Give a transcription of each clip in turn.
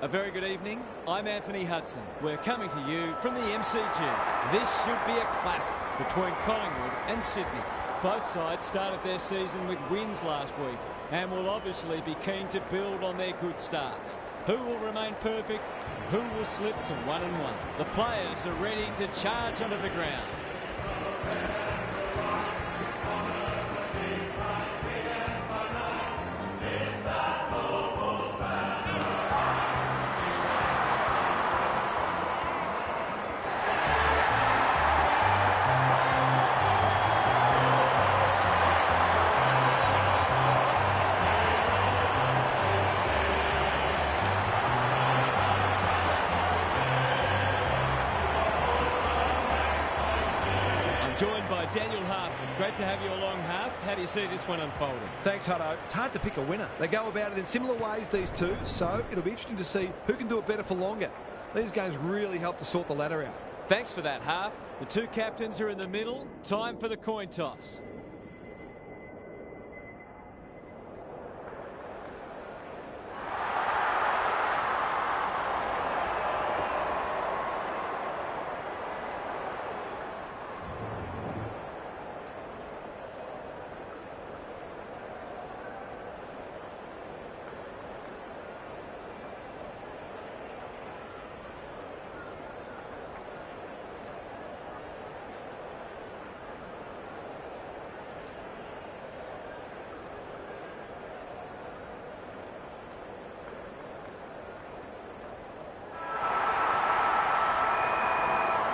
A very good evening. I'm Anthony Hudson. We're coming to you from the MCG. This should be a classic between Collingwood and Sydney. Both sides started their season with wins last week and will obviously be keen to build on their good starts. Who will remain perfect? Who will slip to 1-1? The players are ready to charge onto the ground. Joined by Daniel Hartman. Great to have you along, Half. How do you see this one unfolding? Thanks, Hutto. It's hard to pick a winner. They go about it in similar ways, these two, so it'll be interesting to see who can do it better for longer. These games really help to sort the ladder out. Thanks for that, Half. The two captains are in the middle. Time for the coin toss.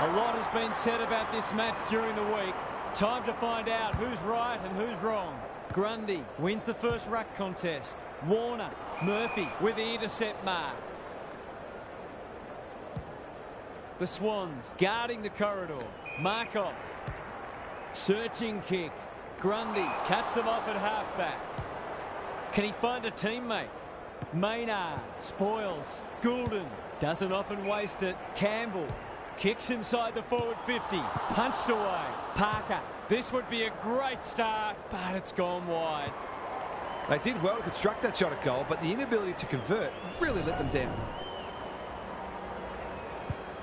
A lot has been said about this match during the week. Time to find out who's right and who's wrong. Grundy wins the first ruck contest. Warner, Murphy with the intercept mark. The Swans guarding the corridor. Markov. Searching kick. Grundy cuts them off at halfback. Can he find a teammate? Maynard spoils. Goulden doesn't often waste it. Campbell kicks inside the forward 50. Punched away. Parker. This would be a great start, but it's gone wide. They did well to construct that shot at goal, but the inability to convert really let them down.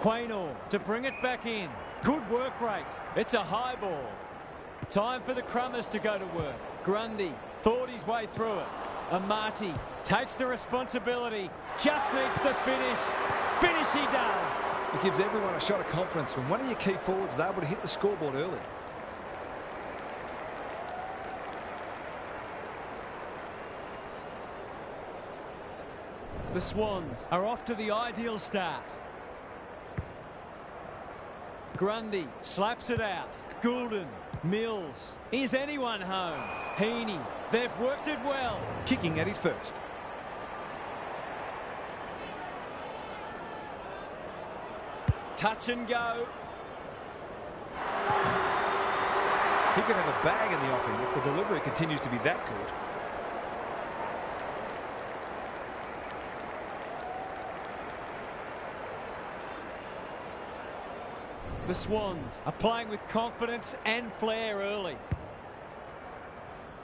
Quaynor to bring it back in. Good work rate. It's a high ball. Time for the Crummers to go to work. Grundy thought his way through it. Amati takes the responsibility. Just needs to finish. Finish he does. It gives everyone a shot of confidence when one of your key forwards is able to hit the scoreboard early. The Swans are off to the ideal start. Grundy slaps it out. Goulden, Mills. Is anyone home? Heaney. They've worked it well. Kicking at his first. Touch and go. He could have a bag in the offing if the delivery continues to be that good. The Swans are playing with confidence and flair early.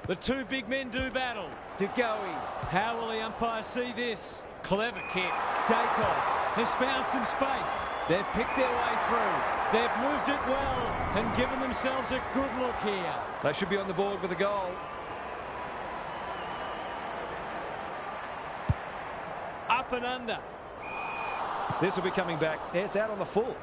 The two big men do battle. De Goey. How will the umpire see this? Clever kick. Dacos has found some space. They've picked their way through. They've moved it well and given themselves a good look here. They should be on the board with a goal. Up and under. This will be coming back. It's out on the full.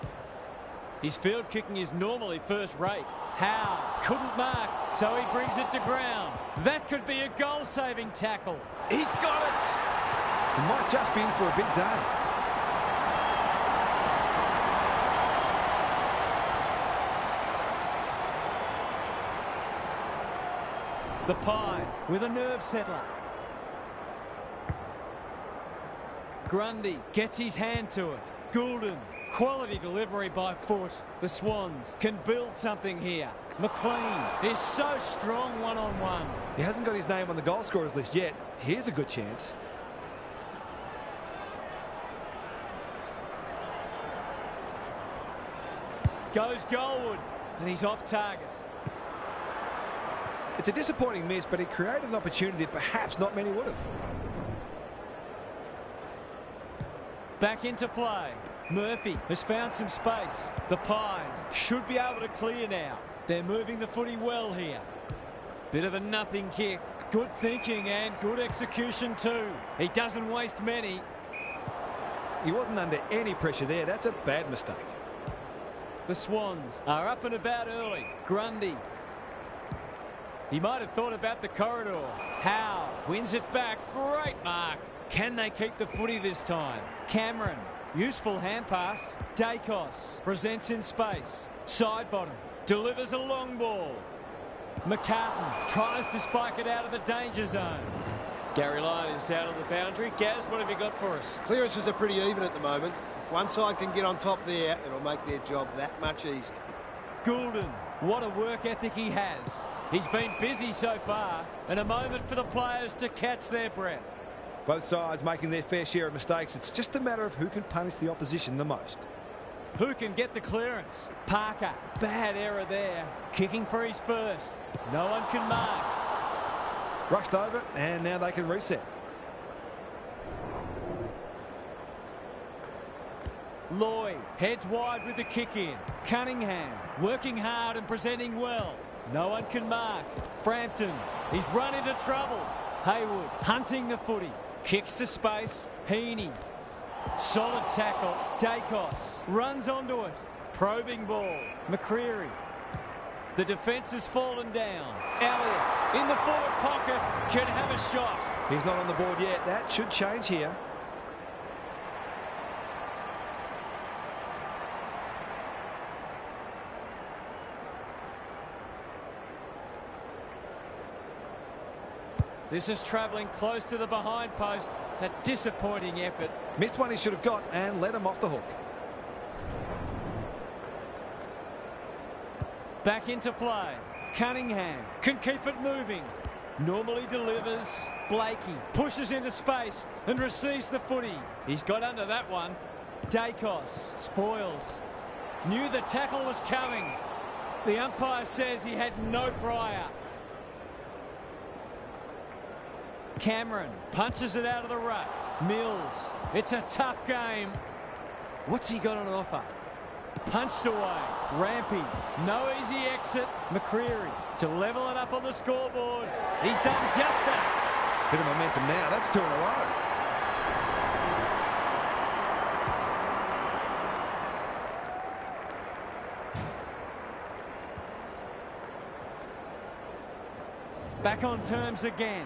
His field kicking is normally first rate. Howe couldn't mark, so he brings it to ground. That could be a goal-saving tackle. He's got it. He might just be in for a big day. The Pies with a nerve settler. Grundy gets his hand to it. Goulden, quality delivery by foot. The Swans can build something here. McLean is so strong one-on-one. He hasn't got his name on the goal scorers list yet. Here's a good chance. Goes Goldwood, and he's off target. It's a disappointing miss, but he created an opportunity that perhaps not many would have. Back into play. Murphy has found some space. The Pies should be able to clear now. They're moving the footy well here. Bit of a nothing kick. Good thinking and good execution too. He doesn't waste many. He wasn't under any pressure there. That's a bad mistake. The Swans are up and about early. Grundy. He might have thought about the corridor. Howe wins it back. Great mark. Can they keep the footy this time? Cameron. Useful hand pass. Dacos presents in space. Side bottom. Delivers a long ball. McCartan tries to spike it out of the danger zone. Gary Lyon is down on the boundary. Gaz, what have you got for us? Clearances are pretty even at the moment. If one side can get on top there, it'll make their job that much easier. Goulden, what a work ethic he has. He's been busy so far, and a moment for the players to catch their breath. Both sides making their fair share of mistakes. It's just a matter of who can punish the opposition the most. Who can get the clearance? Parker, bad error there. Kicking for his first. No one can mark. Rushed over, and now they can reset. Lloyd heads wide with the kick in. Cunningham working hard and presenting well. No one can mark. Frampton, he's run into trouble. Haywood hunting the footy. Kicks to space. Heaney. Solid tackle. Dacos runs onto it. Probing ball. McCreary. The defence has fallen down. Elliott in the forward pocket can have a shot. He's not on the board yet. That should change here. This is travelling close to the behind post. A disappointing effort. Missed one he should have got and let him off the hook. Back into play. Cunningham can keep it moving. Normally delivers. Blakey pushes into space and receives the footy. He's got under that one. Dacos spoils. Knew the tackle was coming. The umpire says he had no prior. Cameron punches it out of the ruck. Mills. It's a tough game. What's he got on offer? Punched away. Rampy. No easy exit. McCreary to level it up on the scoreboard. He's done just that. Bit of momentum now. That's 2 in a row. Back on terms again.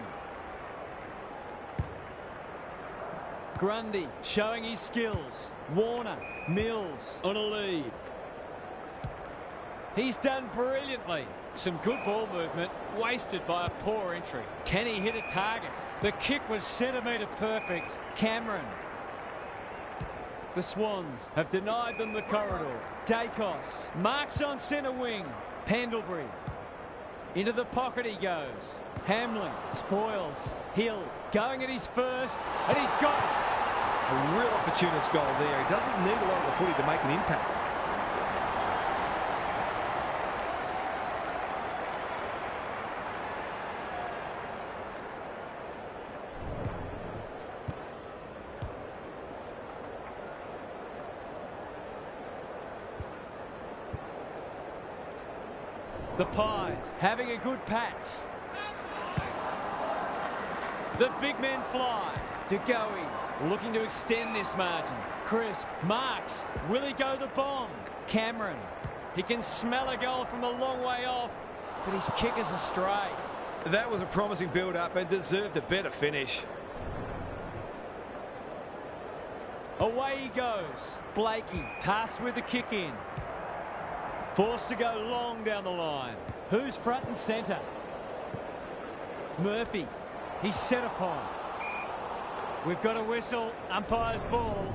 Grundy showing his skills. Warner, Mills on a lead. He's done brilliantly. Some good ball movement, wasted by a poor entry. Can he hit a target? The kick was centimetre perfect. Cameron. The Swans have denied them the corridor. Dacos marks on centre wing. Pendlebury. Into the pocket he goes. Hamlin spoils. Hill going at his first, and he's got it. A real opportunist goal there. He doesn't need a lot of the footy to make an impact. The Pies having a good patch. The big men fly. DeGoey looking to extend this margin. Crisp marks. Will he go the bomb? Cameron. He can smell a goal from a long way off, but his kick is astray. That was a promising build-up and deserved a better finish. Away he goes. Blakey tasked with the kick in. Forced to go long down the line. Who's front and centre? Murphy. He's set upon. We've got a whistle. Umpire's ball.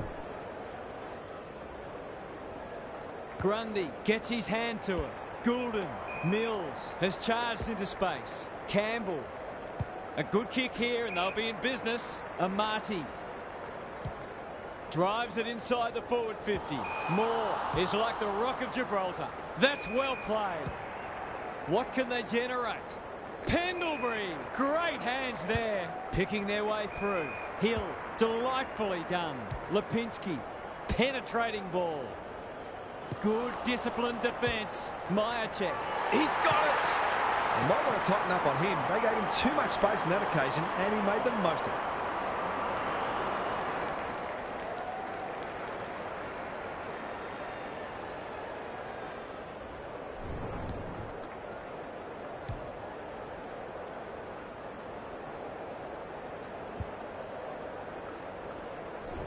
Grundy gets his hand to it. Goulden. Mills has charged into space. Campbell. A good kick here and they'll be in business. Amati. Drives it inside the forward 50. Moore is like the Rock of Gibraltar. That's well played. What can they generate? Pendlebury. Great hands there. Picking their way through. Hill Delightfully done. Lipinski. Penetrating ball. Good disciplined defence. Myercheck. He's got it. They might want to tighten up on him. They gave him too much space on that occasion, and he made the most of it.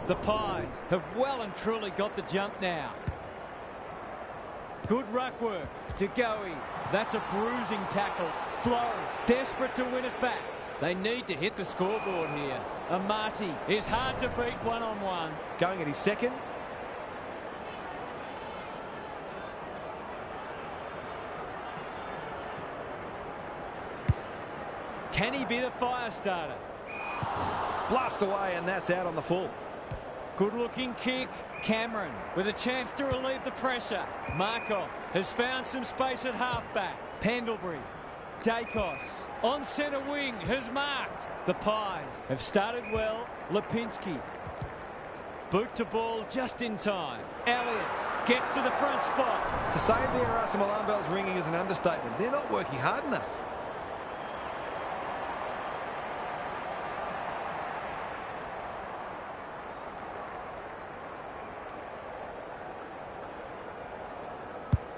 The Pies have well and truly got the jump now. Good ruck work. De Goey. That's a bruising tackle. Flores desperate to win it back. They need to hit the scoreboard here. Amati is hard to beat one-on-one. Going at his second. Can he be the fire starter? Blast away, and that's out on the full. Good-looking kick. Cameron with a chance to relieve the pressure. Markov has found some space at halfback. Pendlebury. Dacos on centre wing has marked. The Pies have started well. Lipinski. Boot to ball just in time. Elliott gets to the front spot. To say there are some alarm bells ringing is an understatement. They're not working hard enough.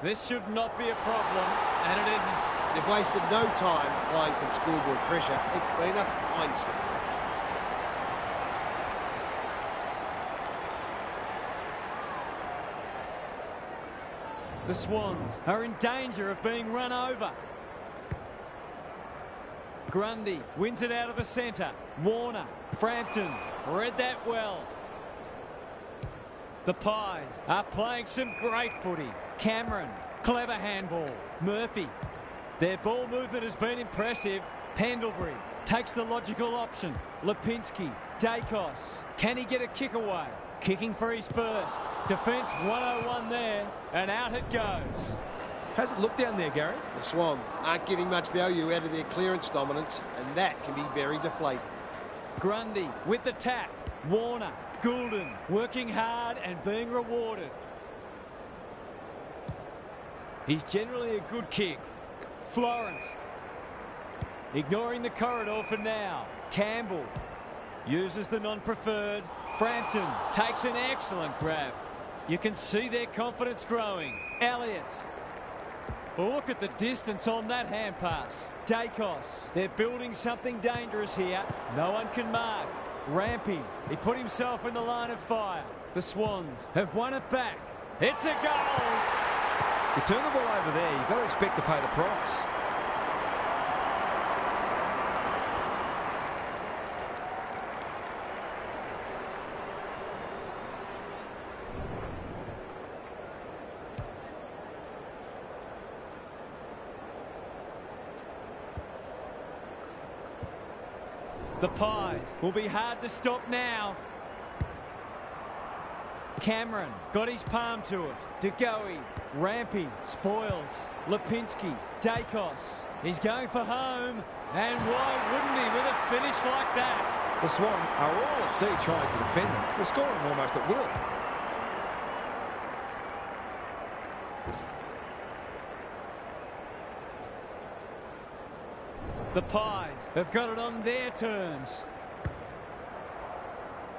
This should not be a problem, and it isn't. They've wasted no time applying some scoreboard pressure. It's been a fine start. The Swans are in danger of being run over. Grundy wins it out of the centre. Warner, Frampton, read that well. The Pies are playing some great footy. Cameron, clever handball. Murphy. Their ball movement has been impressive. Pendlebury takes the logical option. Lipinski, Dacos. Can he get a kick away? Kicking for his first. Defence 101 there, and out it goes. How's it look down there, Gary? The Swans aren't getting much value out of their clearance dominance, and that can be very deflating. Grundy with the tap. Warner, Goulden working hard and being rewarded. He's generally a good kick. Florence ignoring the corridor for now. Campbell uses the non-preferred. Frampton takes an excellent grab. You can see their confidence growing. Elliott. Look at the distance on that hand pass. Dacos. They're building something dangerous here. No one can mark. Rampy. He put himself in the line of fire. The Swans have won it back. It's a goal. You turn the ball over there, you've got to expect to pay the price. The Pies will be hard to stop now. Cameron got his palm to it. De Goey, Rampy, spoils. Lipinski, Dacos. He's going for home. And why wouldn't he with a finish like that? The Swans are all at sea trying to defend them. We're scoring almost at will. The Pies have got it on their terms.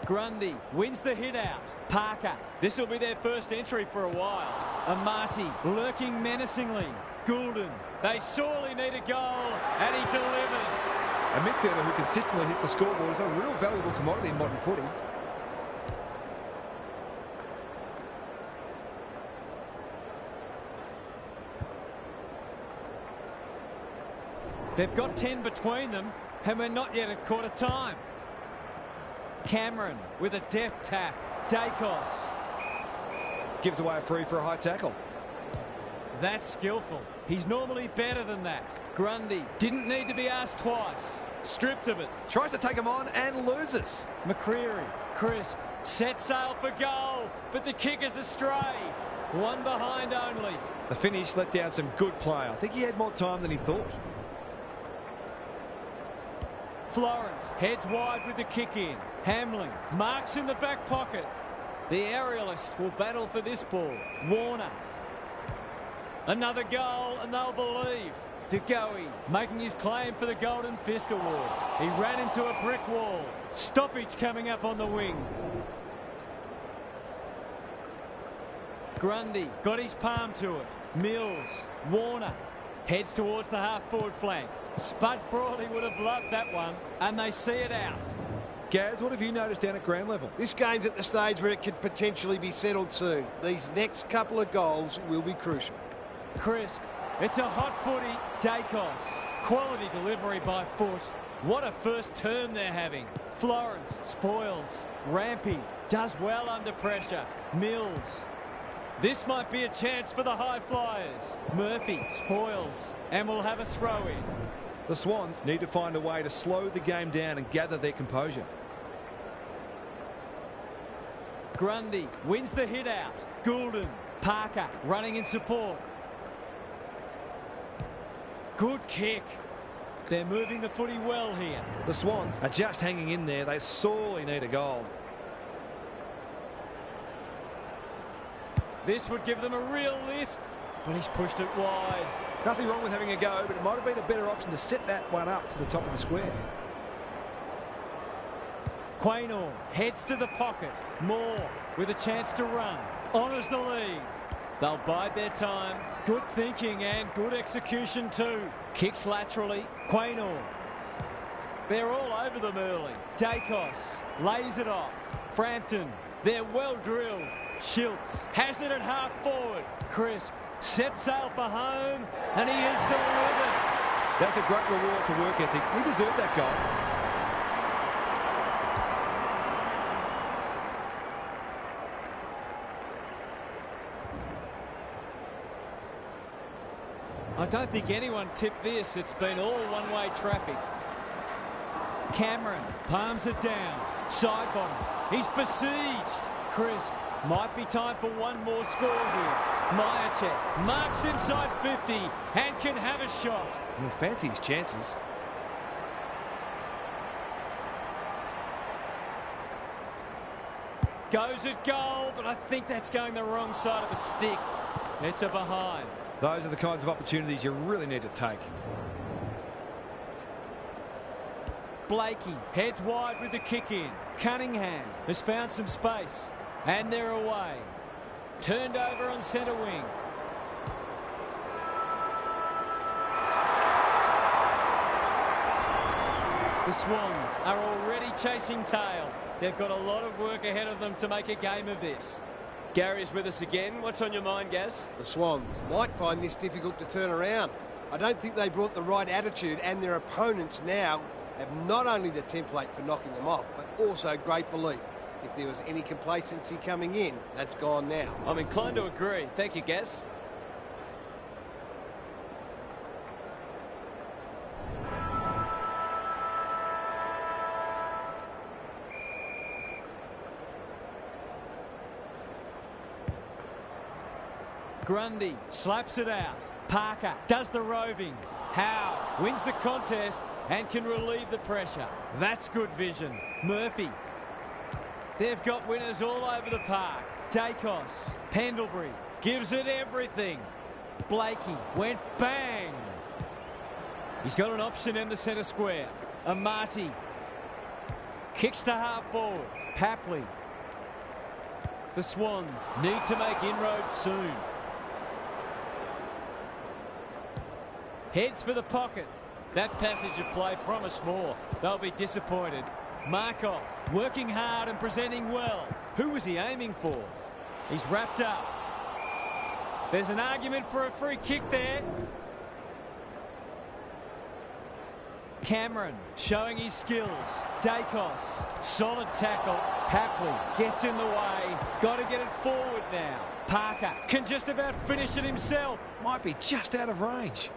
Grundy wins the hit out. Parker. This will be their first entry for a while. Amati lurking menacingly. Goulden. They sorely need a goal, and he delivers. A midfielder who consistently hits the scoreboard is a real valuable commodity in modern footy. They've got 10 between them, and we're not yet at quarter time. Cameron with a deft tap. Dacos. Gives away a free for a high tackle. That's skillful. He's normally better than that. Grundy didn't need to be asked twice. Stripped of it. Tries to take him on and loses. McCreary, crisp, set sail for goal, but the kick is astray. One behind only. The finish let down some good play. I think he had more time than he thought. Florence heads wide with the kick in. Hamlin marks in the back pocket. The aerialists will battle for this ball. Warner. Another goal and they'll believe. DeGoey making his claim for the Golden Fist Award. He ran into a brick wall. Stoppage coming up on the wing. Grundy got his palm to it. Mills. Warner heads towards the half-forward flank. Spud Frawley would have loved that one, and they see it out. Gaz, what have you noticed down at ground level? This game's at the stage where it could potentially be settled soon. These next couple of goals will be crucial. Crisp. It's a hot footy. Dacos. Quality delivery by foot. What a first turn they're having. Florence spoils. Rampy does well under pressure. Mills. This might be a chance for the high flyers. Murphy spoils and will have a throw in. The Swans need to find a way to slow the game down and gather their composure. Grundy wins the hit out. Goulden. Parker running in support. Good kick. They're moving the footy well here. The Swans are just hanging in there. They sorely need a goal. This would give them a real lift, but he's pushed it wide. Nothing wrong with having a go, but it might have been a better option to set that one up to the top of the square. Quaynor heads to the pocket. Moore with a chance to run. Honours the lead. They'll bide their time. Good thinking and good execution too. Kicks laterally. Quaynor. They're all over them early. Dacos lays it off. Frampton. They're well drilled. Schiltz has it at half forward. Crisp sets sail for home and he is delivered. That's a great reward for work ethic. He deserved that goal. I don't think anyone tipped this. It's been all one-way traffic. Cameron palms it down. Side bottom. He's besieged. Crisp. Might be time for one more score here. Myercheck marks inside 50 and can have a shot. He'll fancy his chances. Goes at goal, but I think that's going the wrong side of the stick. It's a behind. Those are the kinds of opportunities you really need to take. Blakey heads wide with the kick in. Cunningham has found some space. And they're away. Turned over on centre wing. The Swans are already chasing tail. They've got a lot of work ahead of them to make a game of this. Gary's with us again. What's on your mind, Gaz? The Swans might find this difficult to turn around. I don't think they brought the right attitude, and their opponents now have not only the template for knocking them off, but also great belief. If there was any complacency coming in, that's gone now. I'm inclined to agree. Thank you, Gaz. Grundy slaps it out. Parker does the roving. Howe wins the contest and can relieve the pressure. That's good vision. Murphy. They've got winners all over the park. Dacos. Pendlebury gives it everything. Blakey went bang. He's got an option in the centre square. Amati kicks to half forward. Papley. The Swans need to make inroads soon. Heads for the pocket. That passage of play promised more. They'll be disappointed. Markov working hard and presenting well. Who was he aiming for? He's wrapped up. There's an argument for a free kick there. Cameron showing his skills. Dacos, solid tackle. Papley gets in the way. Got to get it forward now. Parker can just about finish it himself. Might be just out of range.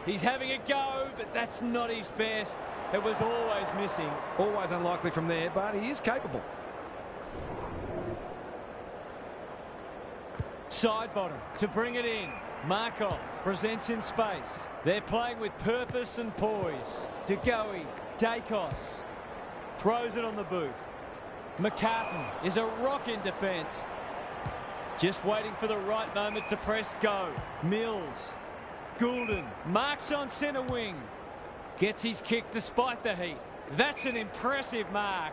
He's having a go, but that's not his best. It was always missing. Always unlikely from there, but he is capable. Side bottom to bring it in. Markov presents in space. They're playing with purpose and poise. De Goey, Dacos throws it on the boot. McCartan is a rock in defence. Just waiting for the right moment to press go. Mills. Goulden marks on centre wing. Gets his kick despite the heat. That's an impressive mark.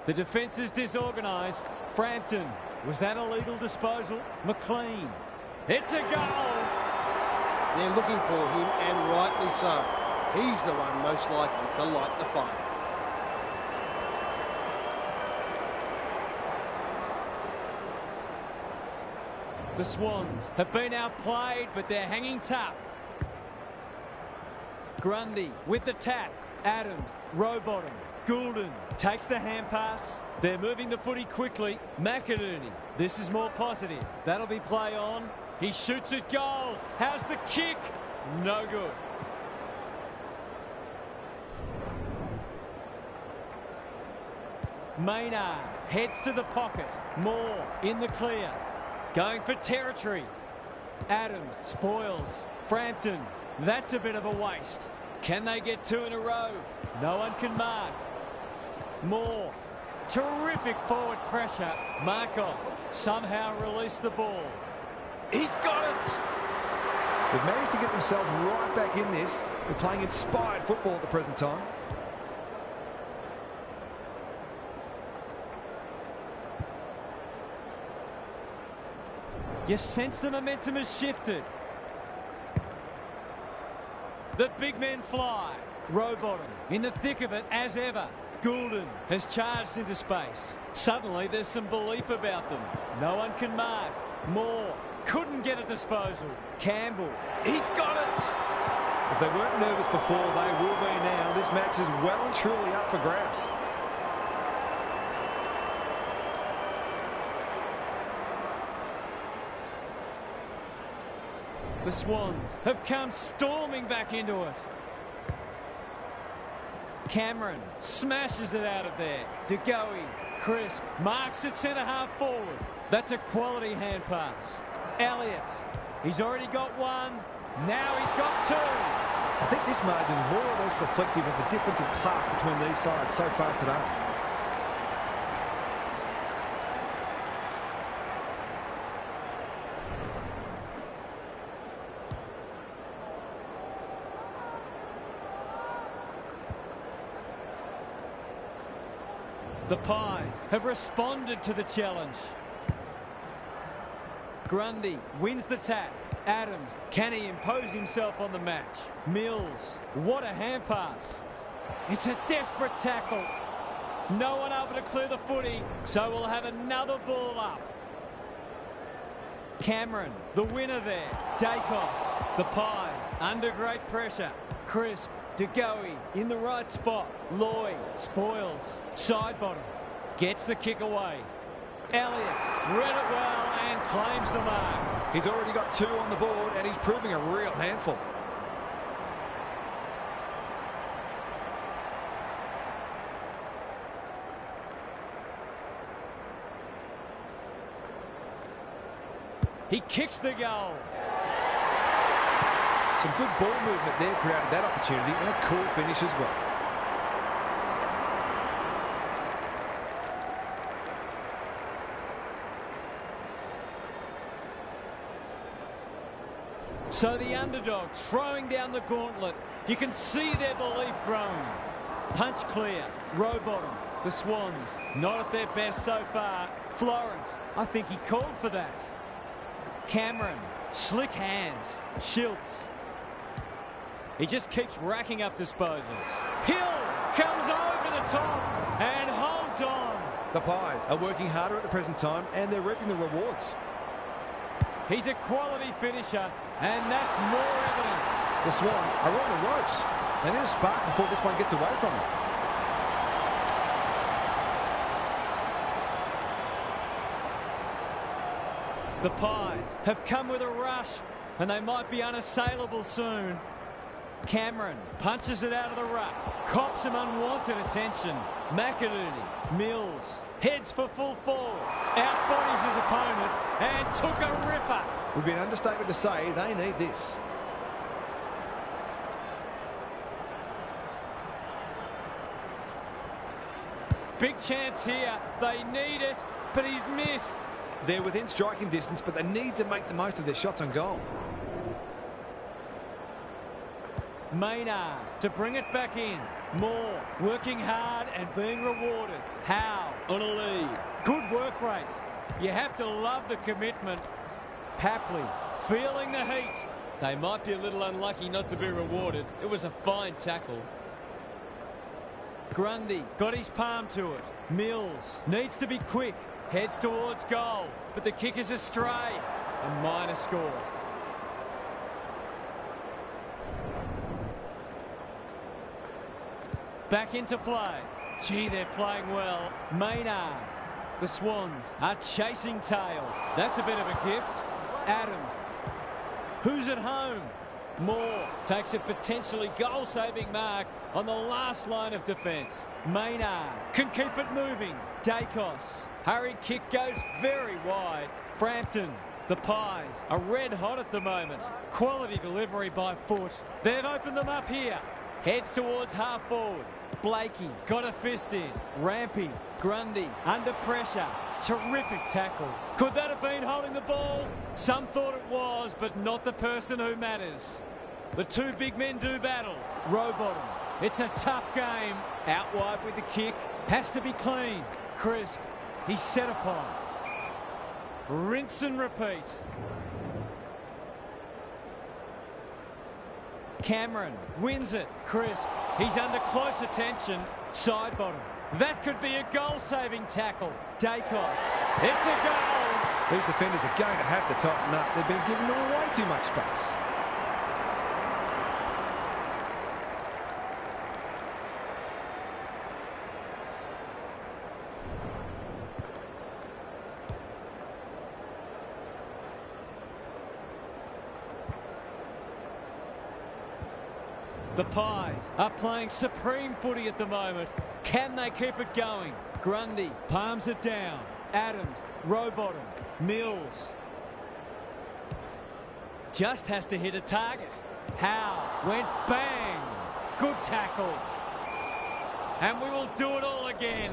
The defence is disorganised. Frampton. Was that a legal disposal? McLean. It's a goal. They're looking for him, and rightly so. He's the one most likely to light the fire. The Swans have been outplayed, but they're hanging tough. Grundy with the tap. Adams, Rowbottom. Goulden takes the hand pass. They're moving the footy quickly. McInerney. This is more positive. That'll be play on. He shoots at goal. Has the kick. No good. Maynard heads to the pocket. Moore in the clear. Going for territory. Adams spoils. Frampton. That's a bit of a waste. Can they get two in a row? No one can mark. Moore. Terrific forward pressure. Markov somehow released the ball. He's got it. They've managed to get themselves right back in this. They're playing inspired football at the present time. You sense the momentum has shifted. The big men fly. Rowbottom in the thick of it as ever. Goulden has charged into space. Suddenly there's some belief about them. No one can mark. Moore couldn't get a disposal. Campbell, he's got it. If they weren't nervous before, they will be now. This match is well and truly up for grabs. The Swans have come storming back into it. Cameron smashes it out of there. De Goey, crisp, marks it centre half forward. That's a quality hand pass. Elliott, he's already got one. Now he's got two. I think this margin is more or less reflective of the difference in class between these sides so far today. The Pies have responded to the challenge. Grundy wins the tap. Adams, can he impose himself on the match? Mills, what a hand pass. It's a desperate tackle. No one able to clear the footy, so we'll have another ball up. Cameron, the winner there. Dacos, the Pies, under great pressure. Crisp, De Goey in the right spot. Lloyd spoils. Side bottom. Gets the kick away. Elliott read it well and claims the mark. He's already got two on the board and he's proving a real handful. He kicks the goal. Some good ball movement there created that opportunity and a cool finish as well. So the underdog throwing down the gauntlet. You can see their belief growing. Punch clear. Rowbottom. The Swans not at their best so far. Florence, I think he called for that. Cameron, slick hands. Schiltz. He just keeps racking up disposals. Hill comes over the top and holds on. The Pies are working harder at the present time and they're reaping the rewards. He's a quality finisher, and that's more evidence. The Swans are on the ropes. They need a spark before this one gets away from them. The Pies have come with a rush, and they might be unassailable soon. Cameron punches it out of the ruck, cops some unwanted attention. McInerney, Mills, heads for full forward, outbodies his opponent and took a ripper. Would be an understatement to say they need this. Big chance here, they need it, but he's missed. They're within striking distance, but they need to make the most of their shots on goal. Maynard to bring it back in. Moore working hard and being rewarded. Howe on a lead. Good work rate. You have to love the commitment. Papley feeling the heat. They might be a little unlucky not to be rewarded. It was a fine tackle. Grundy got his palm to it. Mills needs to be quick. Heads towards goal, but the kick is astray. A minor score. Back into play. Gee, they're playing well. Maynard. The Swans are chasing tail. That's a bit of a gift. Adams. Who's at home? Moore takes a potentially goal-saving mark on the last line of defence. Maynard can keep it moving. Dacos. Hurried kick goes very wide. Frampton. The Pies are red hot at the moment. Quality delivery by foot. They've opened them up here. Heads towards half forward. Blakey got a fist in. Rampy. Grundy under pressure. Terrific tackle. Could that have been holding the ball? Some thought it was, but not the person who matters. The two big men do battle. Rowbottom. It's a tough game. Out wide with the kick. Has to be clean. Crisp. He's set upon. Rinse and repeat. Cameron wins it. Crisp. He's under close attention. Side bottom. That could be a goal-saving tackle. Dacos. It's a goal. These defenders are going to have to tighten up. They've been giving them way too much space. The Pies are playing supreme footy at the moment. Can they keep it going? Grundy palms it down. Adams, Rowbottom, Mills. Just has to hit a target. Howe went bang. Good tackle. And we will do it all again.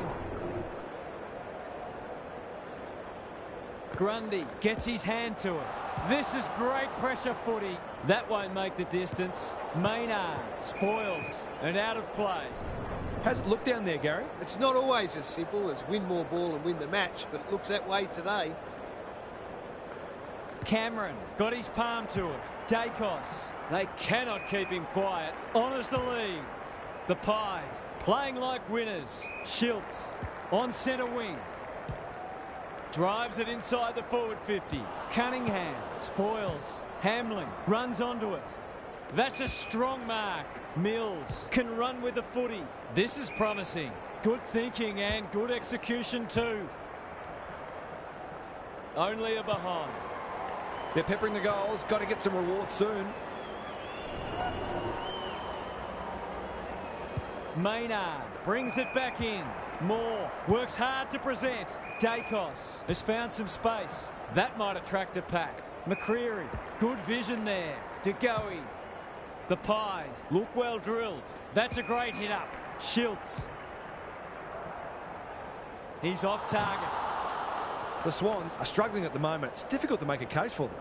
Grundy gets his hand to it. This is great pressure footy. That won't make the distance. Maynard spoils and out of play. How's it look down there, Gary? It's not always as simple as win more ball and win the match, but it looks that way today. Cameron got his palm to it. Dacos. They cannot keep him quiet. Honours the lead. The Pies playing like winners. Schiltz on centre wing. Drives it inside the forward 50. Cunningham spoils. Hamlin runs onto it. That's a strong mark. Mills can run with the footy. This is promising. Good thinking and good execution too. Only a behind. They're peppering the goals. Got to get some rewards soon. Maynard brings it back in. Moore works hard to present. Dacos has found some space. That might attract a pack. McCreary, good vision there. DeGoey. The Pies look well drilled. That's a great hit up. Schiltz. He's off target. The Swans are struggling at the moment. It's difficult to make a case for them.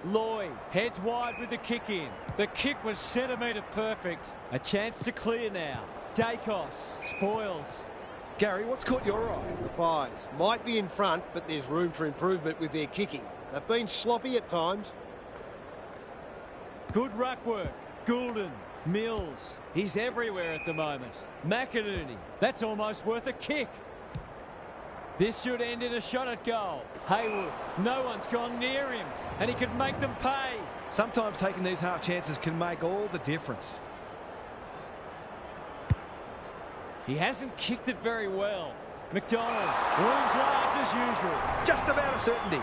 Lloyd heads wide with the kick in. The kick was centimetre perfect. A chance to clear now. Dacos spoils. Gary, what's caught your eye? The Pies might be in front, but there's room for improvement with their kicking. They've been sloppy at times. Good ruck work. Goulden. Mills. He's everywhere at the moment. McInerney. That's almost worth a kick. This should end in a shot at goal. Haywood. No one's gone near him, and he could make them pay. Sometimes taking these half chances can make all the difference. He hasn't kicked it very well. McDonald looms large as usual. Just about a certainty.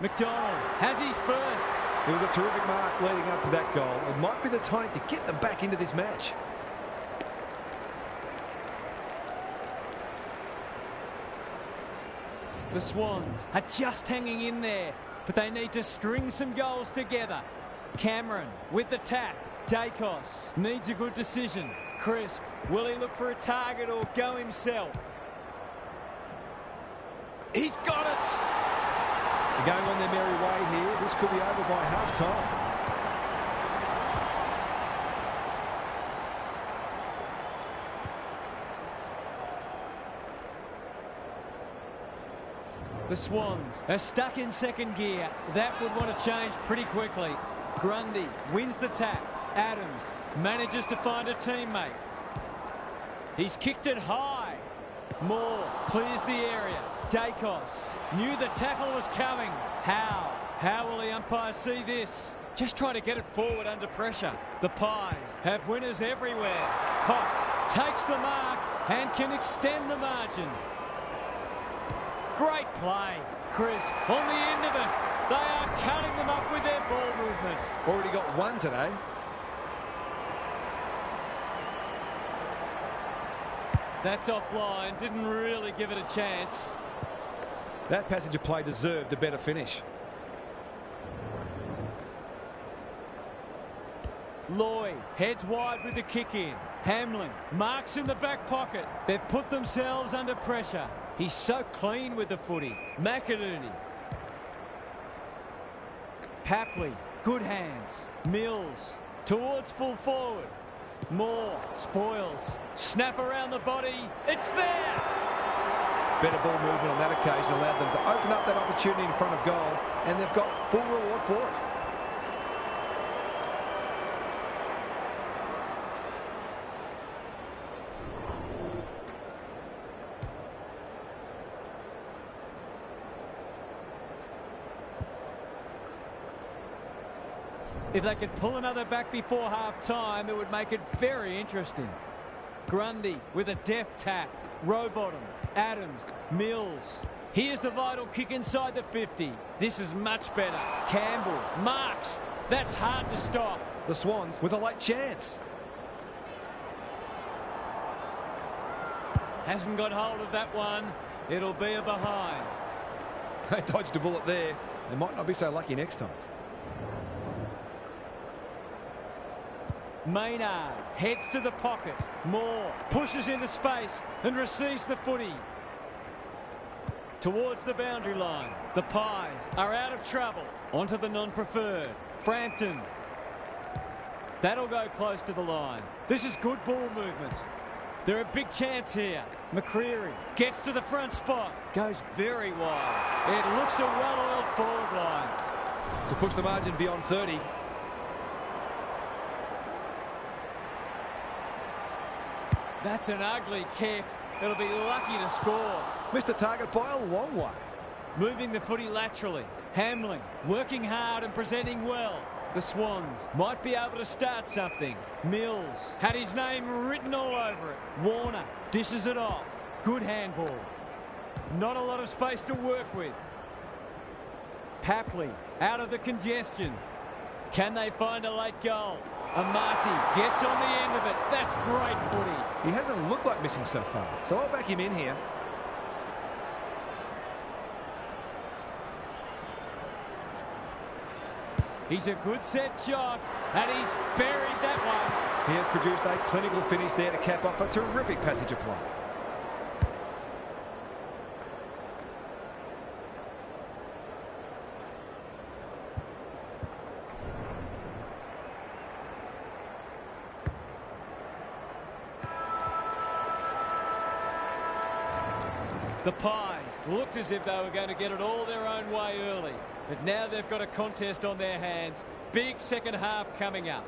McDonald has his first. It was a terrific mark leading up to that goal. It might be the time to get them back into this match. The Swans are just hanging in there, but they need to string some goals together. Cameron with the tap. Dacos needs a good decision. Crisp, will he look for a target or go himself? He's got it! They're going on their merry way here. This could be over by half-time. The Swans are stuck in second gear. That would want to change pretty quickly. Grundy wins the tap. Adams manages to find a teammate. He's kicked it high. Moore clears the area. Dacos knew the tackle was coming. How will the umpire see this? Just try to get it forward under pressure. The Pies have winners everywhere. Cox takes the mark and can extend the margin. Great play. Crisp on the end of it. They are cutting them up with their ball movement. Already got one today. That's offline. Didn't really give it a chance. That passage of play deserved a better finish. Lloyd heads wide with the kick in. Hamlin marks in the back pocket. They've put themselves under pressure. He's so clean with the footy. McInerney. Papley, good hands. Mills towards full forward. Moore spoils. Snap around the body. It's there! Better ball movement on that occasion allowed them to open up that opportunity in front of goal, and they've got full reward for it. If they could pull another back before half-time, it would make it very interesting. Grundy with a deft tap. Rowbottom, Adams, Mills. Here's the vital kick inside the 50. This is much better. Campbell, marks. That's hard to stop. The Swans with a late chance. Hasn't got hold of that one. It'll be a behind. They dodged a bullet there. They might not be so lucky next time. Maynard heads to the pocket. Moore pushes into space and receives the footy. Towards the boundary line. The Pies are out of trouble. Onto the non-preferred. Frampton. That'll go close to the line. This is good ball movement. They're a big chance here. McCreary gets to the front spot. Goes very wide. It looks a well-oiled forward line. To push the margin beyond 30. That's an ugly kick. It'll be lucky to score. Missed the target by a long way. Moving the footy laterally. Hamlin working hard and presenting well. The Swans might be able to start something. Mills had his name written all over it. Warner dishes it off. Good handball. Not a lot of space to work with. Papley out of the congestion. Can they find a late goal? Amati gets on the end of it. That's great footy. He hasn't looked like missing so far, so I'll back him in here. He's a good set shot, and he's buried that one. He has produced a clinical finish there to cap off a terrific passage of play. The Pies looked as if they were going to get it all their own way early. But now they've got a contest on their hands. Big second half coming up.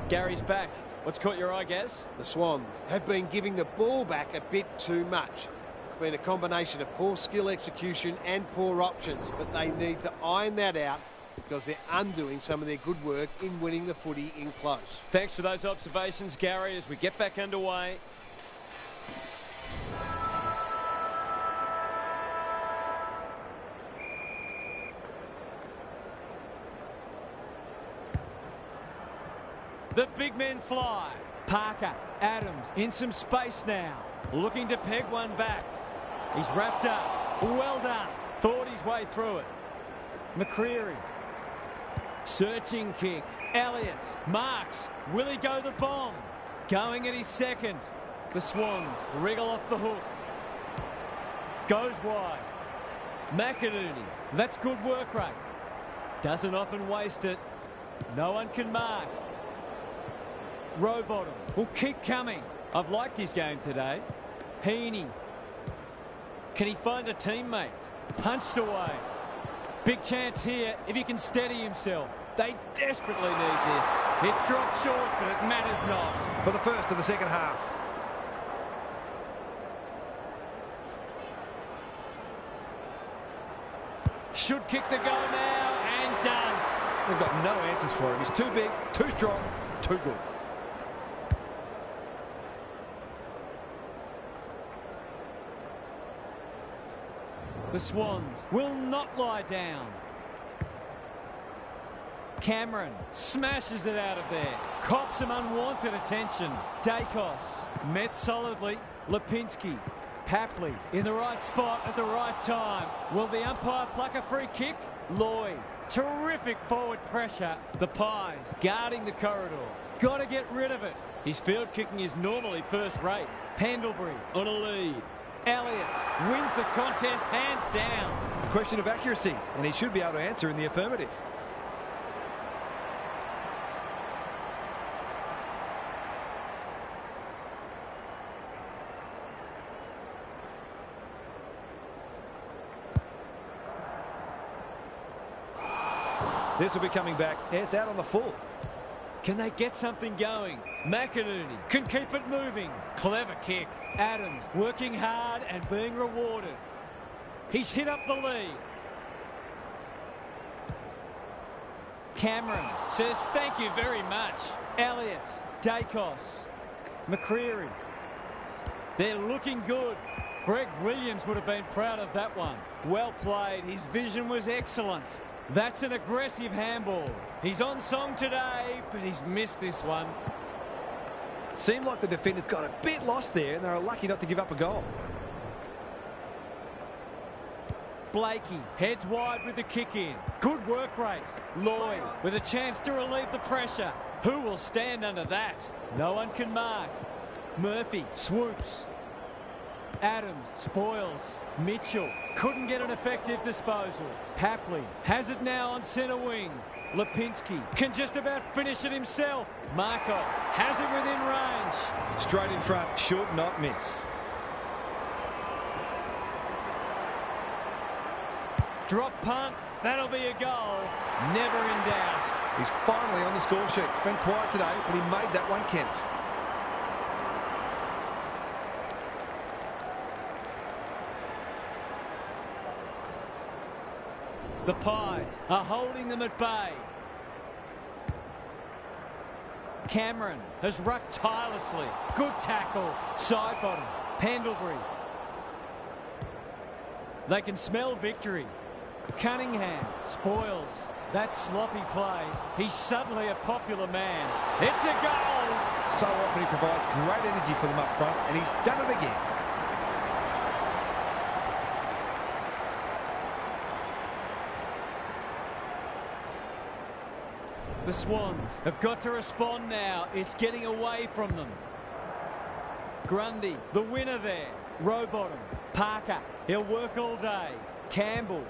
Gary's back. What's caught your eye, Gaz? The Swans have been giving the ball back a bit too much. It's been a combination of poor skill execution and poor options, but they need to iron that out because they're undoing some of their good work in winning the footy in close. Thanks for those observations, Gary, as we get back underway. The big men fly. Parker, Adams, in some space now. Looking to peg one back. He's wrapped up. Well done. Thought his way through it. McCreary. Searching kick. Elliott. Marks. Will he go the bomb? Going at his second. The Swans wriggle off the hook. Goes wide. McInerney. That's good work rate. Doesn't often waste it. No one can mark. Rowbottom will keep coming. I've liked his game today. Heaney. Can he find a teammate? Punched away. Big chance here if he can steady himself. They desperately need this. It's dropped short, but it matters not. For the first of the second half. Should kick the goal now, and does. They've got no answers for him. He's too big, too strong, too good. The Swans will not lie down. Cameron smashes it out of there. Cops some unwanted attention. Dacos met solidly. Lipinski. Papley in the right spot at the right time. Will the umpire pluck a free kick? Lloyd. Terrific forward pressure. The Pies guarding the corridor. Got to get rid of it. His field kicking is normally first rate. Pendlebury on a lead. Elliott wins the contest hands down. A question of accuracy, and he should be able to answer in the affirmative. This will be coming back. It's out on the full. Can they get something going? McInerney can keep it moving. Clever kick. Adams working hard and being rewarded. He's hit up the lead. Cameron says thank you very much. Elliott, Dacos, McCreary. They're looking good. Greg Williams would have been proud of that one. Well played. His vision was excellent. That's an aggressive handball. He's on song today, but he's missed this one. Seemed like the defenders got a bit lost there, and they were lucky not to give up a goal. Blakey heads wide with the kick in. Good work rate. Lloyd with a chance to relieve the pressure. Who will stand under that? No one can mark. Murphy swoops. Adams spoils. Mitchell couldn't get an effective disposal. Papley has it now on centre wing. Lipinski can just about finish it himself. Markov has it within range. Straight in front, should not miss. Drop punt, that'll be a goal. Never in doubt. He's finally on the score sheet. It's been quiet today, but he made that one count. The Pies are holding them at bay. Cameron has rucked tirelessly. Good tackle. Side bottom. Pendlebury. They can smell victory. Cunningham spoils. That sloppy play. He's suddenly a popular man. It's a goal. So often he provides great energy for them up front, and he's done it again. The Swans have got to respond now. It's getting away from them. Grundy, the winner there. Rowbottom. Parker, he'll work all day. Campbell,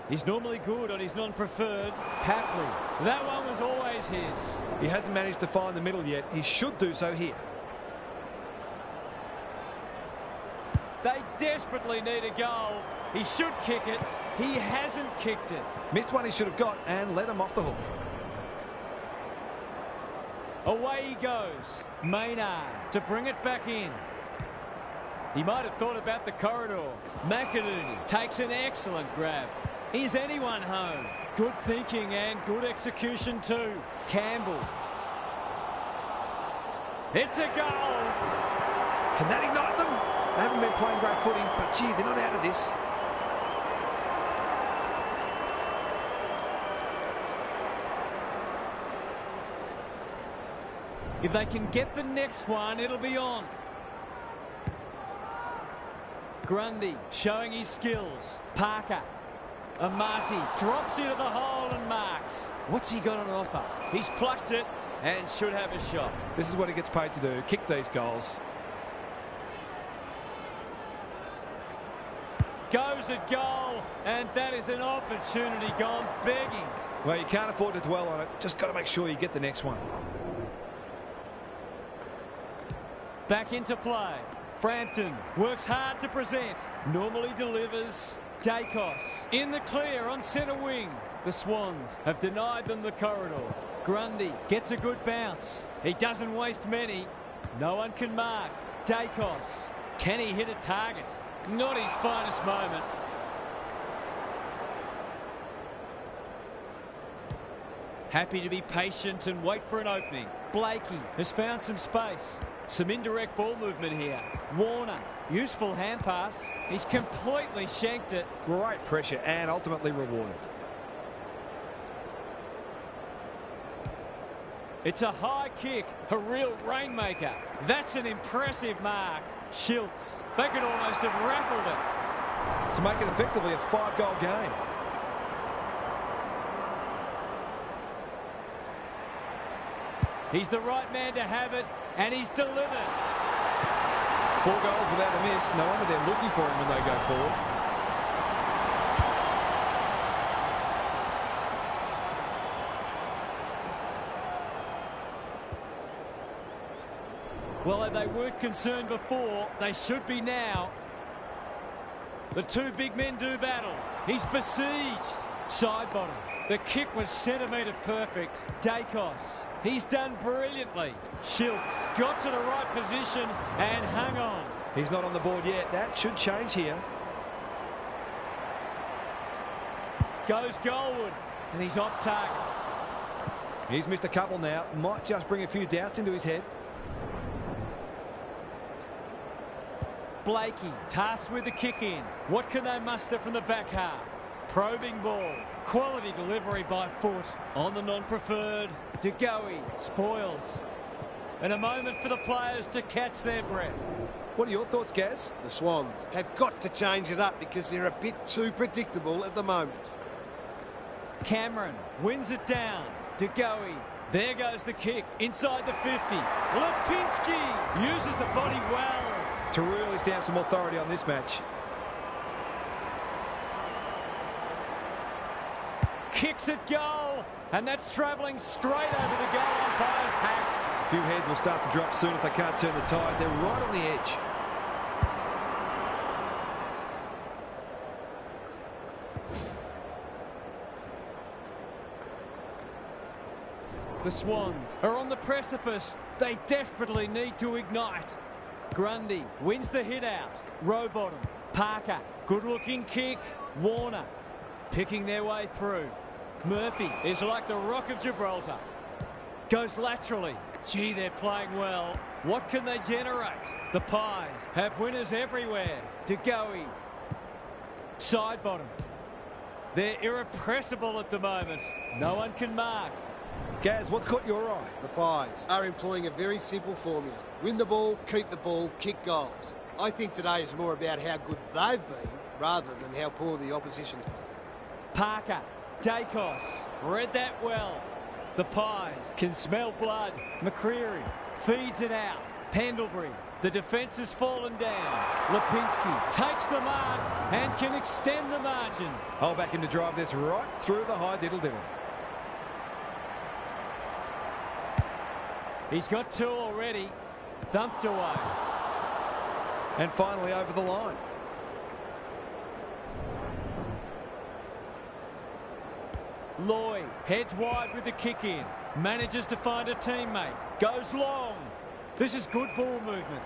he's normally good on his non-preferred. Papley, that one was always his. He hasn't managed to find the middle yet. He should do so here. They desperately need a goal. He should kick it. He hasn't kicked it. Missed one he should have got and let him off the hook. Away he goes. Maynard to bring it back in. He might have thought about the corridor. McInerney takes an excellent grab. Is anyone home? Good thinking and good execution too. Campbell. It's a goal. Can that ignite them? They haven't been playing great footy, but gee, they're not out of this. If they can get the next one, it'll be on. Grundy showing his skills. Parker. Amati drops into the hole and marks. What's he got on offer? He's plucked it and should have a shot. This is what he gets paid to do, kick these goals. Goes at goal, and that is an opportunity gone begging. Well, you can't afford to dwell on it. Just got to make sure you get the next one. Back into play. Frampton works hard to present. Normally delivers. Dacos in the clear on centre wing. The Swans have denied them the corridor. Grundy gets a good bounce. He doesn't waste many. No one can mark. Dacos. Can he hit a target? Not his finest moment. Happy to be patient and wait for an opening. Blakey has found some space. Some indirect ball movement here. Warner, useful hand pass. He's completely shanked it. Great pressure and ultimately rewarded. It's a high kick, a real rainmaker. That's an impressive mark. Schiltz, they could almost have raffled it. To make it effectively a 5-goal game. He's the right man to have it, and he's delivered. 4 goals without a miss. No wonder they're looking for him when they go forward. Well, if they weren't concerned before, they should be now. The two big men do battle. He's besieged. Side bottom. The kick was centimetre perfect. Dacos. He's done brilliantly. Schiltz got to the right position and hung on. He's not on the board yet. That should change here. Goes Goldwood, and he's off target. He's missed a couple now. Might just bring a few doubts into his head. Blakey tasked with the kick in. What can they muster from the back half? Probing ball. Quality delivery by foot. On the non-preferred. De Goey spoils. And a moment for the players to catch their breath. What are your thoughts, Gaz? The Swans have got to change it up because they're a bit too predictable at the moment. Cameron wins it down. De Goey. There goes the kick inside the 50. Lipinski uses the body well. To really stamp some authority on this match. Kicks at goal, and that's travelling straight over the goal umpire's hat. A few heads will start to drop soon if they can't turn the tide. They're right on the edge. The Swans are on the precipice. They desperately need to ignite. Grundy wins the hit out. Rowbottom. Parker. Good looking kick. Warner picking their way through. Murphy is like the Rock of Gibraltar. Goes laterally. Gee, they're playing well. What can they generate? The Pies have winners everywhere. De Goey. Side bottom. They're irrepressible at the moment. No one can mark. Gaz, what's caught your eye? The Pies are employing a very simple formula. Win the ball, keep the ball, kick goals. I think today is more about how good they've been rather than how poor the opposition's been. Parker. Dacos. Read that well. The Pies can smell blood. McCreary feeds it out. Pendlebury. The defence has fallen down. Lipinski takes the mark and can extend the margin. Hold back him to drive this right through the high diddle-diddle. He's got 2 already. Thumped away. And finally over the line. Lloyd heads wide with the kick in. Manages to find a teammate. Goes long. This is good ball movement.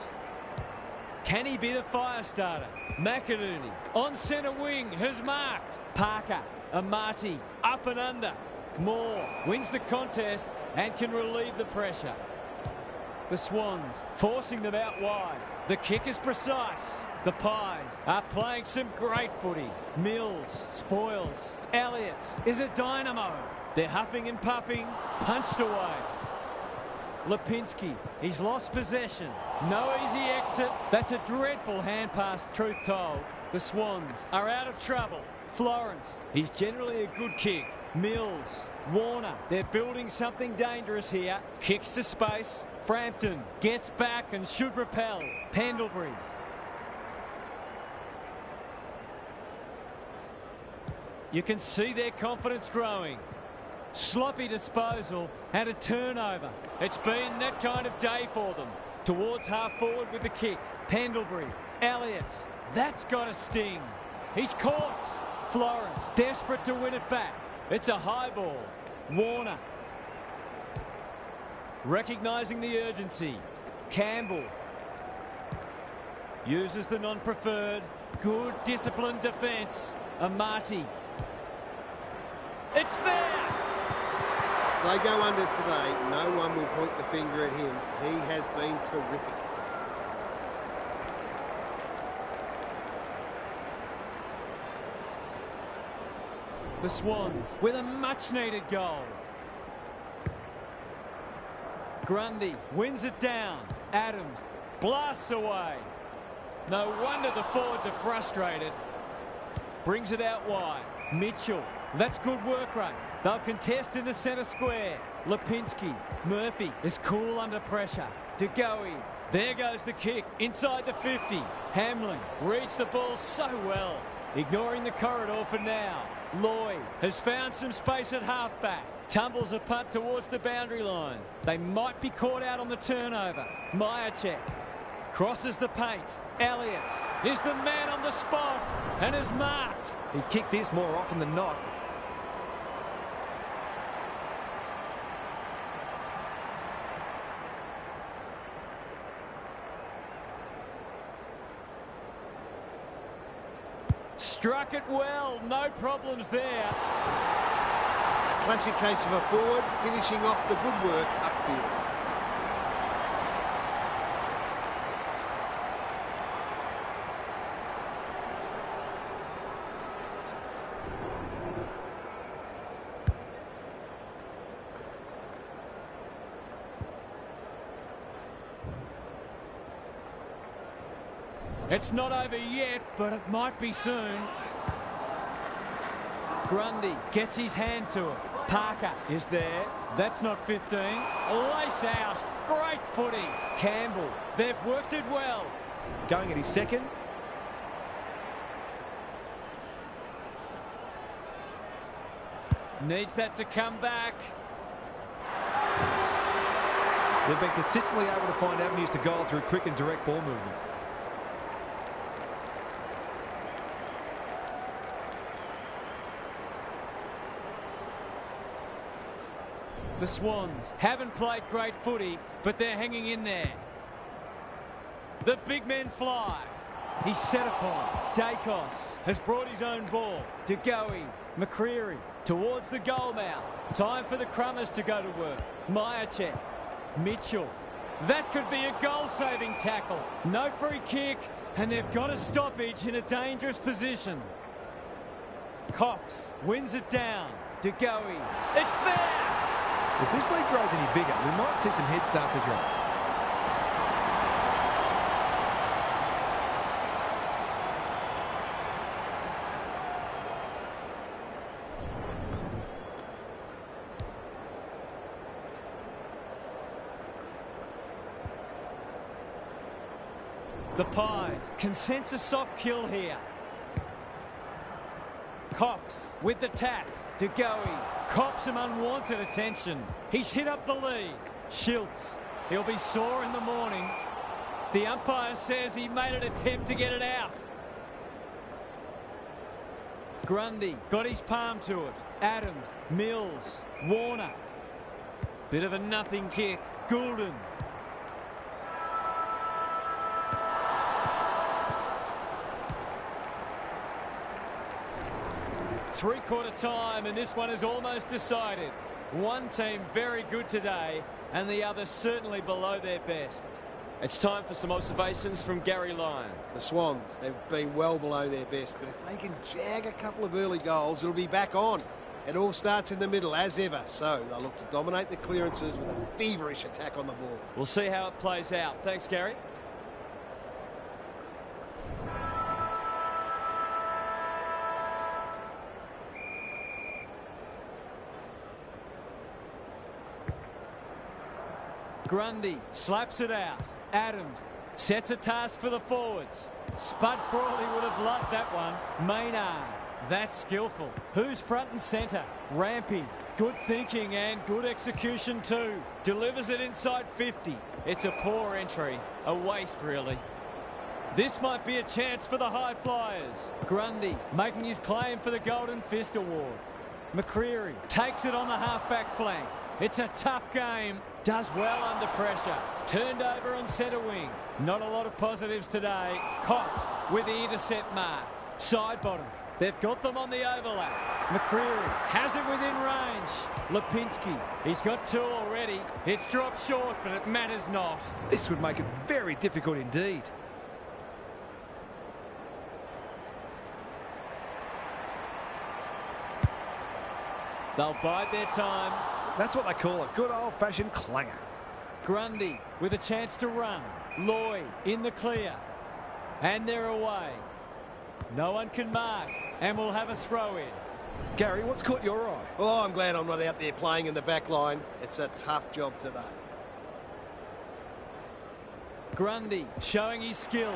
Can he be the fire starter? McInerney on centre wing has marked. Parker. Amati up and under. Moore wins the contest and can relieve the pressure. The Swans forcing them out wide. The kick is precise. The Pies are playing some great footy. Mills spoils. Elliott is a dynamo. They're huffing and puffing. Punched away. Lipinski, he's lost possession. No easy exit. That's a dreadful hand pass, truth told. The Swans are out of trouble. Florence, he's generally a good kick. Mills, Warner, they're building something dangerous here. Kicks to space. Frampton gets back and should repel. Pendlebury. You can see their confidence growing. Sloppy disposal and a turnover. It's been that kind of day for them. Towards half forward with the kick. Pendlebury. Elliott. That's got a sting. He's caught. Florence desperate to win it back. It's a high ball. Warner. Recognising the urgency. Campbell. Uses the non-preferred. Good disciplined defence. Amati. It's there! If they go under today, no one will point the finger at him. He has been terrific. The Swans with a much-needed goal. Grundy wins it down. Adams blasts away. No wonder the forwards are frustrated. Brings it out wide. Mitchell. That's good work rate. They'll contest in the centre square. Lipinski. Murphy is cool under pressure. De Goey. There goes the kick inside the 50. Hamlin reads the ball so well. Ignoring the corridor for now. Lloyd has found some space at halfback. Tumbles a punt towards the boundary line. They might be caught out on the turnover. Myercheck crosses the paint. Elliott is the man on the spot and is marked. He kicked this more often than not. Struck it well, no problems there. Classic case of a forward finishing off the good work upfield. It's not over yet, but it might be soon. Grundy gets his hand to it. Parker is there. That's not 15. Lace out. Great footy. Campbell. They've worked it well. Going at his second. Needs that to come back. They've been consistently able to find avenues to goal through quick and direct ball movement. The Swans haven't played great footy, but they're hanging in there. The big men fly. He's set upon. Dacos has brought his own ball. De Goey, McCreary towards the goal mouth. Time for the Crummers to go to work. Myercheck. Mitchell. That could be a goal-saving tackle. No free kick, and they've got a stoppage in a dangerous position. Cox wins it down. De Goey. It's there! If this league grows any bigger, we might see some heads start to drop. The Pies can sense a soft kill here. Cox with the tap. De Goey cops some unwanted attention. He's hit up the lead. Schiltz. He'll be sore in the morning. The umpire says he made an attempt to get it out. Grundy got his palm to it. Adams, Mills, Warner. Bit of a nothing kick. Goulden. Three-quarter time, and this one is almost decided. One team very good today, and the other certainly below their best. It's time for some observations from Gary Lyon. The Swans have been well below their best, but if they can jag a couple of early goals, it'll be back on. It all starts in the middle, as ever, so they'll look to dominate the clearances with a feverish attack on the ball. We'll see how it plays out. Thanks, Gary. Grundy slaps it out. Adams sets a task for the forwards. Spud Frawley would have loved that one. Maynard, that's skillful. Who's front and centre? Rampy, good thinking and good execution too. Delivers it inside 50. It's a poor entry. A waste, really. This might be a chance for the high flyers. Grundy making his claim for the Golden Fist Award. McCreery takes it on the half-back flank. It's a tough game. Does well under pressure. Turned over on centre wing. Not a lot of positives today. Cox with the intercept mark. Side bottom. They've got them on the overlap. McCreery has it within range. Lipinski, he's got two already. It's dropped short, but it matters not. This would make it very difficult indeed. They'll bide their time. That's what they call a good old-fashioned clanger. Grundy with a chance to run. Lloyd in the clear. And they're away. No one can mark. And we'll have a throw in. Gary, what's caught your eye? Oh, I'm glad I'm not out there playing in the back line. It's a tough job today. Grundy showing his skills.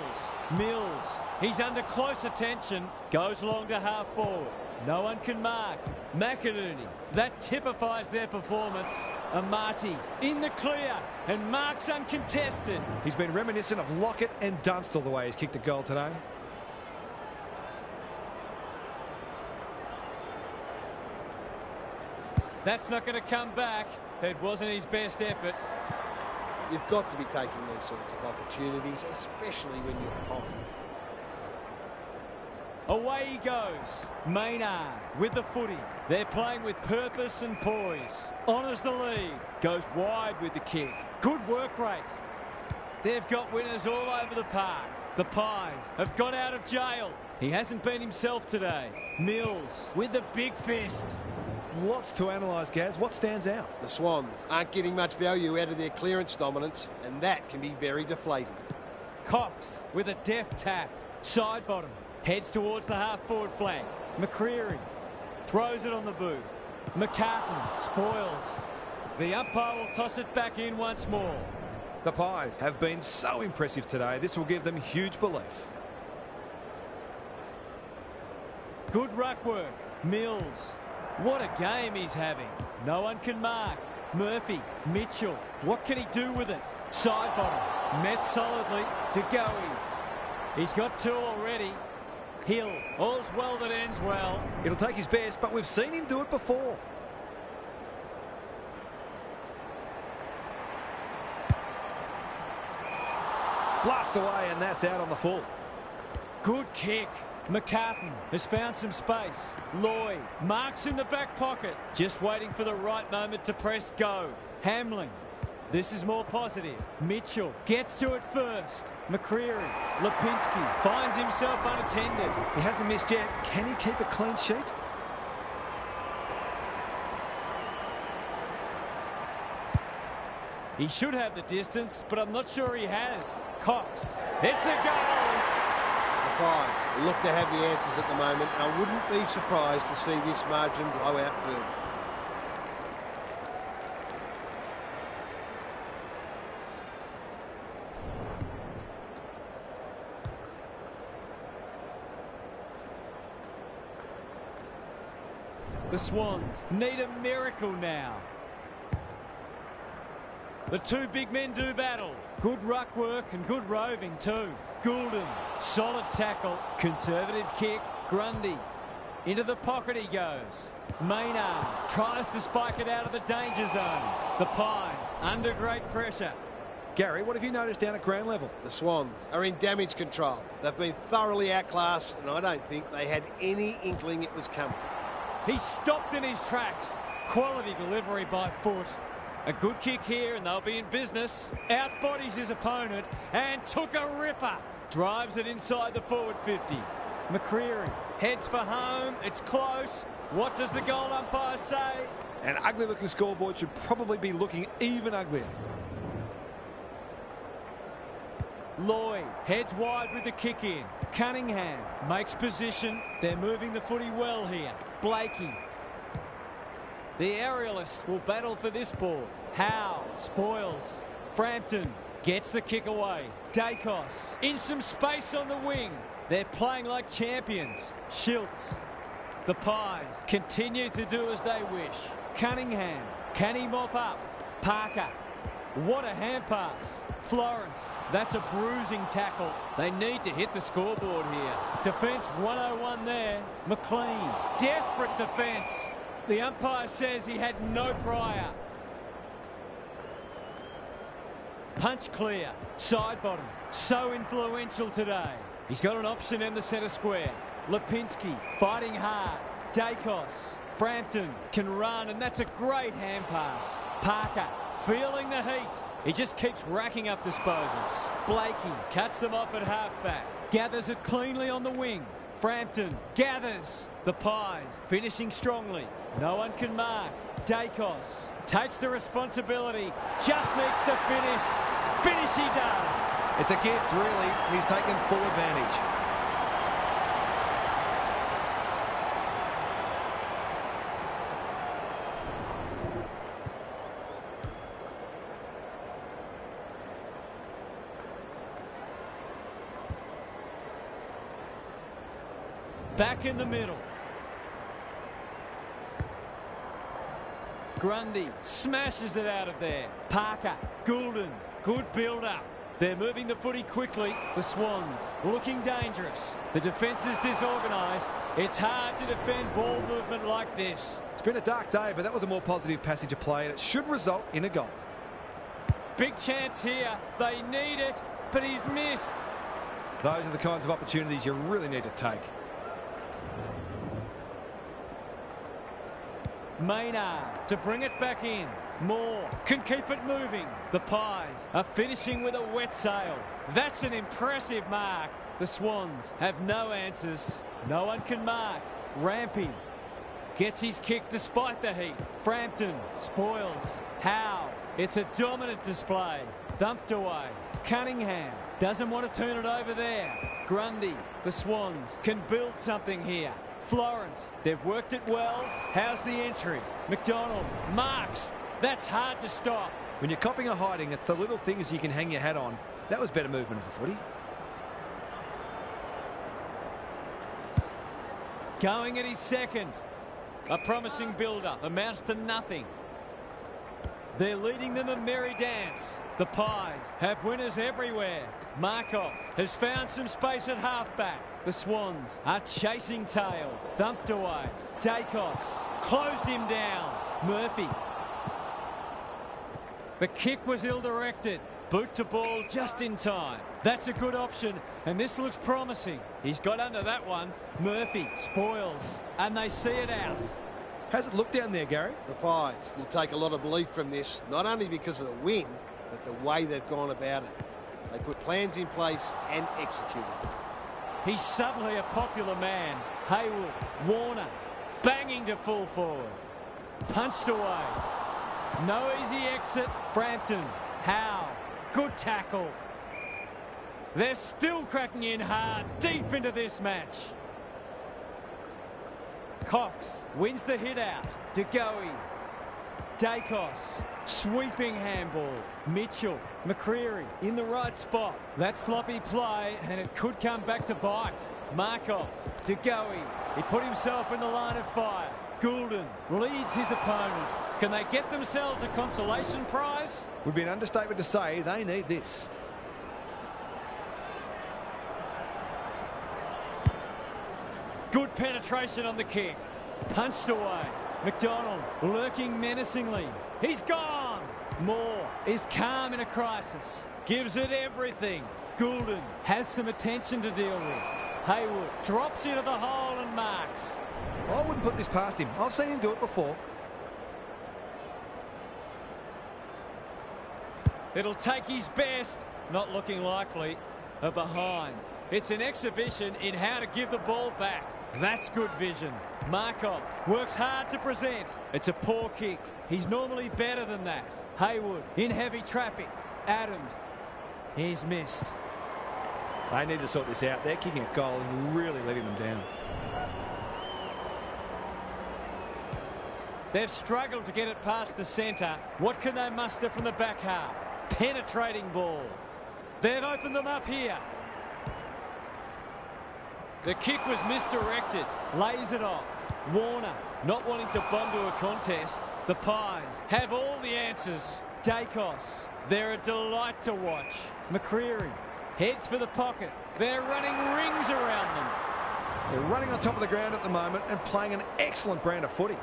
Mills, he's under close attention. Goes long to half forward. No one can mark. McInerney, that typifies their performance. Amati in the clear and marks uncontested. He's been reminiscent of Lockett and Dunstall the way he's kicked a goal today. That's not going to come back. It wasn't his best effort. You've got to be taking these sorts of opportunities, especially when you're behind. Away he goes. Maynard with the footy. They're playing with purpose and poise. Honours the lead. Goes wide with the kick. Good work rate. They've got winners all over the park. The Pies have got out of jail. He hasn't been himself today. Mills with the big fist. Lots to analyse, Gaz. What stands out? The Swans aren't getting much value out of their clearance dominance, and that can be very deflating. Cox with a deft tap. Side bottom. Heads towards the half-forward flank. McCreery throws it on the boot. McCartan spoils. The umpire will toss it back in once more. The Pies have been so impressive today. This will give them huge belief. Good ruck work. Mills. What a game he's having. No one can mark. Murphy. Mitchell. What can he do with it? Side bottom. Met solidly. De Goey. He's got two already. Hill, all's well that ends well. It'll take his best, but we've seen him do it before. Blast away, and that's out on the full. Good kick. McCartan has found some space. Lloyd marks in the back pocket. Just waiting for the right moment to press go. Hamling. This is more positive. Mitchell gets to it first. McCreery. Lipinski finds himself unattended. He hasn't missed yet. Can he keep a clean sheet? He should have the distance, but I'm not sure he has. Cox. It's a goal. The Pies look to have the answers at the moment, and I wouldn't be surprised to see this margin blow out further. The Swans need a miracle now. The two big men do battle. Good ruck work and good roving too. Goulden, solid tackle, conservative kick. Grundy, into the pocket he goes. Maynard tries to spike it out of the danger zone. The Pies under great pressure. Gary, what have you noticed down at ground level? The Swans are in damage control. They've been thoroughly outclassed, and I don't think they had any inkling it was coming. He stopped in his tracks. Quality delivery by foot. A good kick here and they'll be in business. Outbodies his opponent and took a ripper. Drives it inside the forward 50. McCreary heads for home. It's close. What does the goal umpire say? An ugly-looking scoreboard should probably be looking even uglier. Lloyd heads wide with the kick in. Cunningham makes position. They're moving the footy well here. Blakey. The aerialist will battle for this ball. Howe spoils. Frampton gets the kick away. Dacos in some space on the wing. They're playing like champions. Schultz. The Pies continue to do as they wish. Cunningham. Can he mop up? Parker. What a hand pass. Florence. That's a bruising tackle. They need to hit the scoreboard here. Defence 101 there. McLean. Desperate defence. The umpire says he had no prior. Punch clear. Side bottom. So influential today. He's got an option in the centre square. Lipinski fighting hard. Dacos. Frampton can run, and that's a great hand pass. Parker feeling the heat. He just keeps racking up disposals. Blakey cuts them off at halfback. Gathers it cleanly on the wing. Frampton gathers. The Pies finishing strongly. No one can mark. Dacos takes the responsibility. Just needs to finish. Finish he does. It's a gift, really. He's taken full advantage. Back in the middle. Grundy smashes it out of there. Parker, Goulden, good build-up. They're moving the footy quickly. The Swans looking dangerous. The defence is disorganised. It's hard to defend ball movement like this. It's been a dark day, but that was a more positive passage of play, and it should result in a goal. Big chance here. They need it, but he's missed. Those are the kinds of opportunities you really need to take. Maynard to bring it back in. Moore can keep it moving. The Pies are finishing with a wet sail. That's an impressive mark. The Swans have no answers. No one can mark. Rampy gets his kick despite the heat. Frampton spoils. Howe. It's a dominant display. Thumped away. Cunningham doesn't want to turn it over there. Grundy. The Swans can build something here. Florence, they've worked it well. How's the entry? McDonald marks. That's hard to stop. When you're copping a hiding, it's the little things you can hang your hat on. That was better movement of the footy. Going at his second. A promising build-up amounts to nothing. They're leading them a merry dance. The Pies have winners everywhere. Markov has found some space at halfback. The Swans are chasing tail. Thumped away. Dacos closed him down. Murphy. The kick was ill-directed. Boot to ball just in time. That's a good option, and this looks promising. He's got under that one. Murphy spoils, and they see it out. How's it look down there, Gary? The Pies will take a lot of belief from this, not only because of the win, but the way they've gone about it. They put plans in place and executed them. He's suddenly a popular man. Haywood, Warner, banging to full forward. Punched away. No easy exit. Frampton, Howe, good tackle. They're still cracking in hard, deep into this match. Cox wins the hit out. De Goey. Dacos. Sweeping handball. Mitchell. McCreary in the right spot. That sloppy play, and it could come back to bite. Markov. De Goey. He put himself in the line of fire. Goulden leads his opponent. Can they get themselves a consolation prize? Would be an understatement to say they need this. Good penetration on the kick. Punched away. McDonald lurking menacingly. He's gone. Moore is calm in a crisis. Gives it everything. Goulden has some attention to deal with. Haywood drops into the hole and marks. I wouldn't put this past him. I've seen him do it before. It'll take his best. Not looking likely. A behind. It's an exhibition in how to give the ball back. That's good vision. Markov works hard to present. It's a poor kick. He's normally better than that. Hayward in heavy traffic. Adams. He's missed. They need to sort this out. They're kicking a goal and really letting them down. They've struggled to get it past the centre. What can they muster from the back half? Penetrating ball. They've opened them up here. The kick was misdirected. Lays it off. Warner not wanting to bomb to a contest. The Pies have all the answers. Dacos. They're a delight to watch. McCreary heads for the pocket. They're running rings around them. They're running on top of the ground at the moment and playing an excellent brand of footy.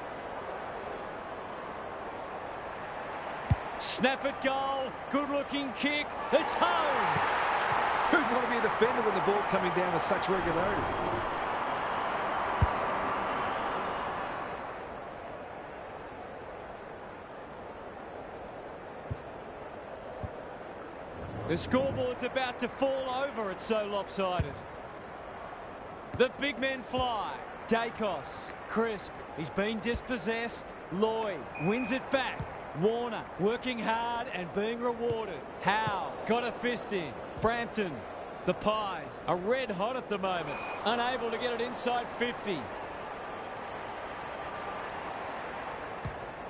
Snap at goal. Good-looking kick. It's home. Who'd want to be a defender when the ball's coming down with such regularity? The scoreboard's about to fall over. It's so lopsided. The big men fly. Dacos. Crisp. He's been dispossessed. Lloyd wins it back. Warner working hard and being rewarded. Howe got a fist in. Frampton. The Pies are red hot at the moment. Unable to get it inside 50.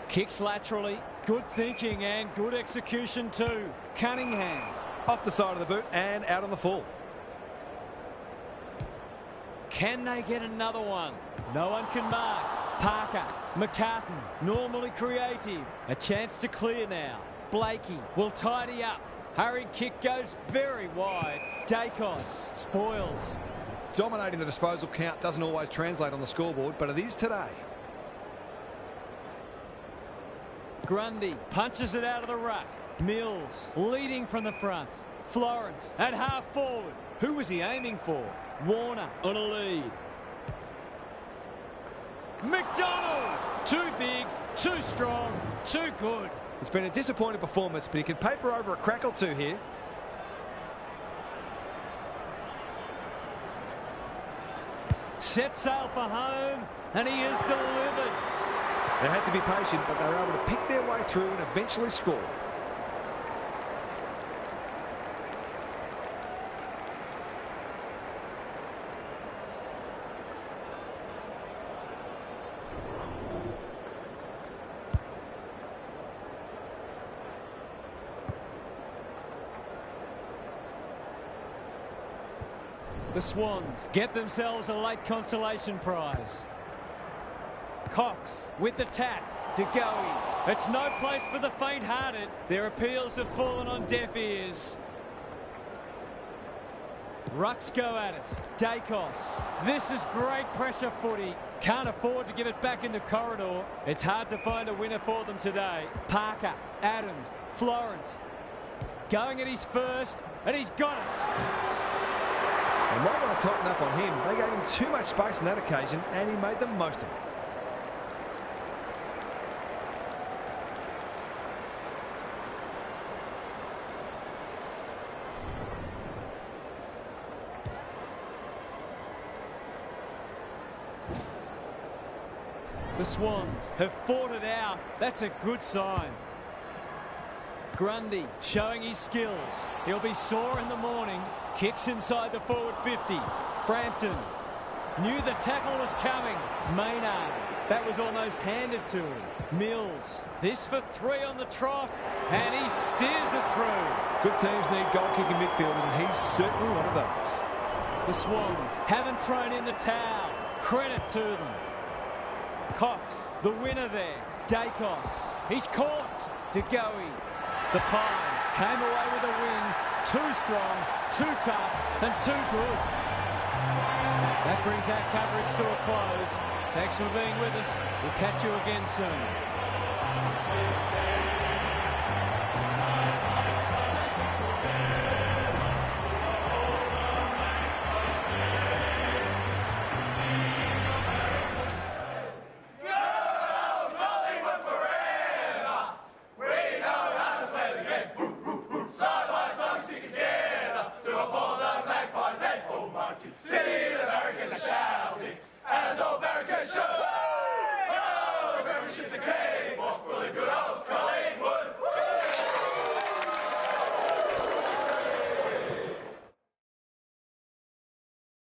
Kicks laterally. Good thinking and good execution too. Cunningham. Off the side of the boot and out on the full. Can they get another one? No one can mark. Parker. McCartan. Normally creative. A chance to clear now. Blakey will tidy up. Hurried kick goes very wide. Dacos spoils. Dominating the disposal count doesn't always translate on the scoreboard, but it is today. Grundy punches it out of the ruck. Mills leading from the front. Florence at half forward. Who was he aiming for? Warner on a lead. McDonald! Too big, too strong, too good. It's been a disappointing performance, but he can paper over a crack or two here. Set sail for home, and he is delivered. They had to be patient, but they were able to pick their way through and eventually score. The Swans get themselves a late consolation prize. Cox with the tap. De Goey. It's no place for the faint-hearted. Their appeals have fallen on deaf ears. Rucks go at it. Dacos. This is great pressure footy. Can't afford to give it back in the corridor. It's hard to find a winner for them today. Parker. Adams. Florence. Going at his first, and he's got it. They might want to tighten up on him. They gave him too much space on that occasion, and he made the most of it. The Swans have fought it out. That's a good sign. Grundy showing his skills. He'll be sore in the morning. Kicks inside the forward 50. Frampton knew the tackle was coming. Maynard. That was almost handed to him. Mills. This for 3 on the trot. And he steers it through. Good teams need goal-kicking midfielders, and he's certainly one of those. The Swans haven't thrown in the towel. Credit to them. Cox, the winner there. Dacos. He's caught. De Goey. The Pies came away with a win. Too strong, too tough, and too good. That brings our coverage to a close. Thanks for being with us. We'll catch you again soon.